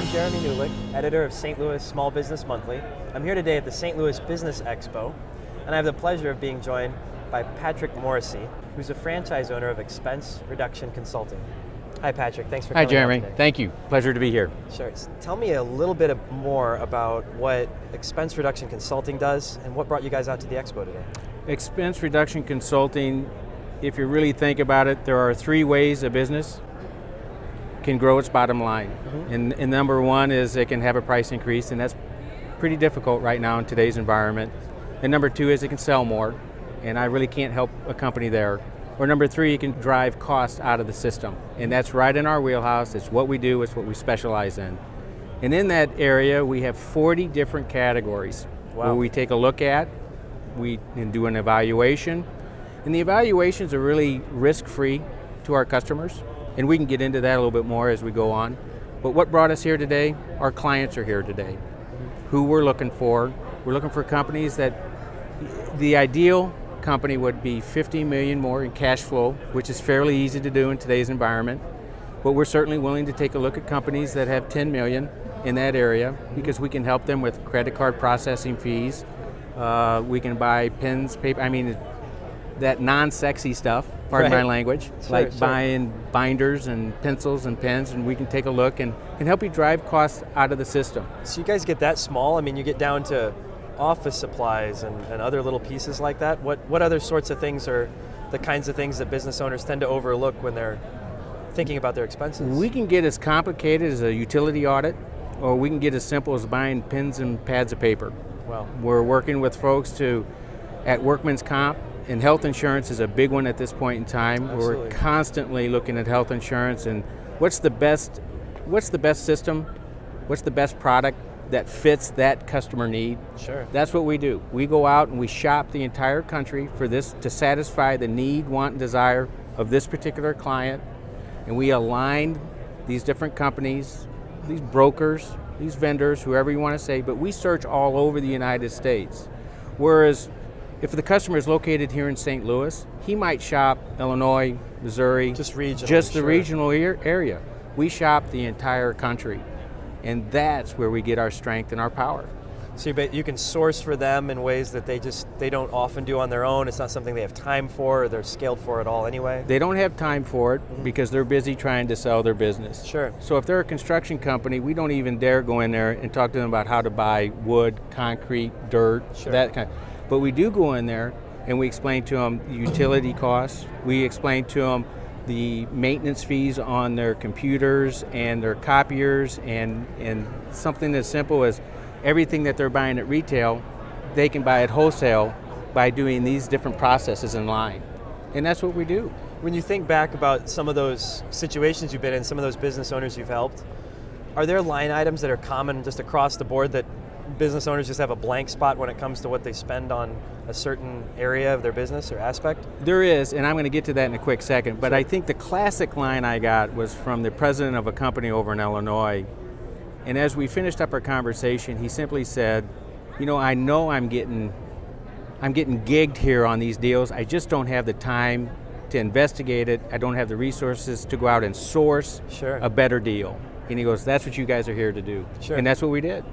I'm Jeremy Newlick, editor of St. Louis Small Business Monthly. I'm here today at the St. Louis Business Expo, and I have the pleasure of being joined by Patrick Morrissey, who's a franchise owner of Expense Reduction Consulting. Hi Patrick, thanks for coming. Hi Jeremy, out today. Thank you. Pleasure to be here. Sure. Tell me a little bit more about what Expense Reduction Consulting does and what brought you guys out to the expo today. Expense Reduction Consulting, if you really think about it, there are three ways a business can grow its bottom line. Mm-hmm. And number one is it can have a price increase, and that's pretty difficult right now in today's environment. And number two is it can sell more, and I really can't help a company there. Or number three, you can drive costs out of the system. And that's right in our wheelhouse. It's what we do, it's what we specialize in. And in that area, we have 40 different categories. Wow. Where we take a look at, we can do an evaluation. And the evaluations are really risk-free to our customers. And we can get into that a little bit more as we go on. But what brought us here today? Our clients are here today. Who we're looking for companies that the ideal company would be 50 million more in cash flow, which is fairly easy to do in today's environment. But we're certainly willing to take a look at companies that have 10 million in that area because we can help them with credit card processing fees. We can buy pens, paper, that non-sexy stuff, pardon my language, sure. Buying binders and pencils and pens, and we can take a look and help you drive costs out of the system. So you guys get that small? You get down to office supplies and other little pieces like that. What other sorts of things are the kinds of things that business owners tend to overlook when they're thinking about their expenses? We can get as complicated as a utility audit, or we can get as simple as buying pens and pads of paper. Wow. We're working with folks at workman's comp, and health insurance is a big one at this point in time. Absolutely. We're constantly looking at health insurance and what's the best system, what's the best product that fits that customer need. Sure. That's what we do. We go out and we shop the entire country for this to satisfy the need, want, and desire of this particular client. And we align these different companies, these brokers, these vendors, whoever you want to say, but we search all over the United States. Whereas if the customer is located here in St. Louis, he might shop Illinois, Missouri, just the regional area. We shop the entire country. And that's where we get our strength and our power. So you can source for them in ways that they don't often do on their own. It's not something they have time for or they're scaled for at all anyway. They don't have time for it because they're busy trying to sell their business. Sure. So if they're a construction company, we don't even dare go in there and talk to them about how to buy wood, concrete, dirt, sure. that kind. But we do go in there and we explain to them the utility costs. We explain to them the maintenance fees on their computers and their copiers, and something as simple as everything that they're buying at retail, they can buy at wholesale by doing these different processes in line. And that's what we do. When you think back about some of those situations you've been in, some of those business owners you've helped, are there line items that are common just across the board that business owners just have a blank spot when it comes to what they spend on a certain area of their business or aspect? There is, and I'm going to get to that in a quick second, but I think the classic line I got was from the president of a company over in Illinois. And as we finished up our conversation, he simply said, I know I'm getting gigged here on these deals. I just don't have the time to investigate it. I don't have the resources to go out and source a better deal. And he goes, that's what you guys are here to do. Sure. And that's what we did.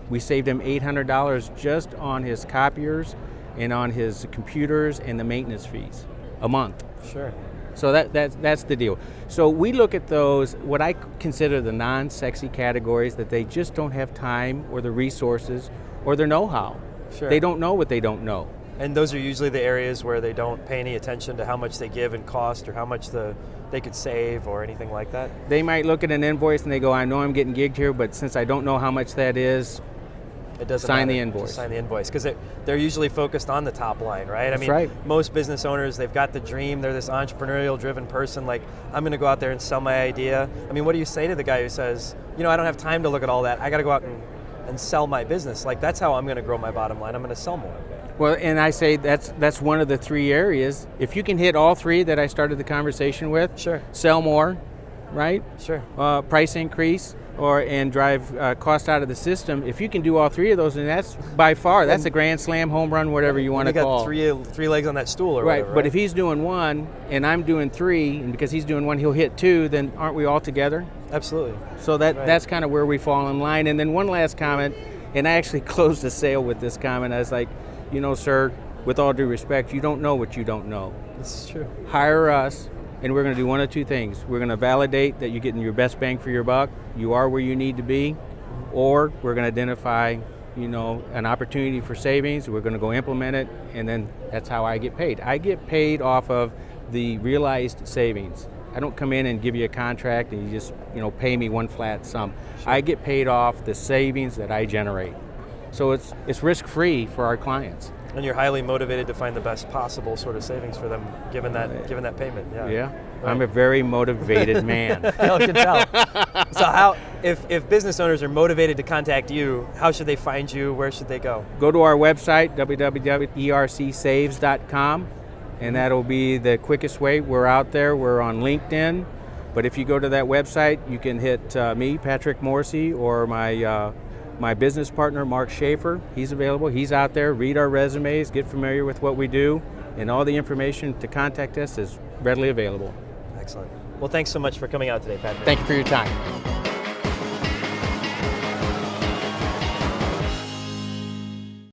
We saved him $800 just on his copiers and on his computers and the maintenance fees a month. Sure. So that's the deal. So we look at those, what I consider the non-sexy categories that they just don't have time or the resources or their know-how. Sure. They don't know what they don't know. And those are usually the areas where they don't pay any attention to how much they give in cost or how much they could save or anything like that. They might look at an invoice and they go, I know I'm getting gigged here, but since I don't know how much that is, it doesn't sign matter. the invoice. Just sign the invoice, because they're usually focused on the top line, right? That's right. Most business owners, they've got the dream. They're this entrepreneurial driven person, like, I'm going to go out there and sell my idea. What do you say to the guy who says, I don't have time to look at all that. I got to go out and sell my business. Like, that's how I'm going to grow my bottom line. I'm going to sell more. Well, and I say that's one of the three areas. If you can hit all three that I started the conversation with, sure. Sell more, right? Sure. Price increase, and drive cost out of the system. If you can do all three of those, and that's by far, that's a grand slam, home run, whatever you want to call. You got three legs on that stool or right, whatever. But if he's doing one and I'm doing three, and because he's doing one, he'll hit two, then aren't we all together? Absolutely. So that's kind of where we fall in line. And then one last comment, and I actually closed the sale with this comment. I was like, sir, with all due respect, you don't know what you don't know. This is true. Hire us, and we're going to do one of two things. We're going to validate that you're getting your best bang for your buck, you are where you need to be, or we're going to identify, an opportunity for savings. We're going to go implement it, and then that's how I get paid. I get paid off of the realized savings. I don't come in and give you a contract and you just, pay me one flat sum. Sure. I get paid off the savings that I generate. So it's risk-free for our clients. And you're highly motivated to find the best possible sort of savings for them, given that payment. Yeah. Yeah. Right. I'm a very motivated man. I can tell. So if business owners are motivated to contact you, how should they find you? Where should they go? Go to our website, www.ercsaves.com, and that'll be the quickest way. We're out there. We're on LinkedIn. But if you go to that website, you can hit me, Patrick Morrissey, or my business partner, Mark Schaefer. He's available. He's out there. Read our resumes, get familiar with what we do, and all the information to contact us is readily available. Excellent. Well, thanks so much for coming out today, Patrick. Thank you for your time.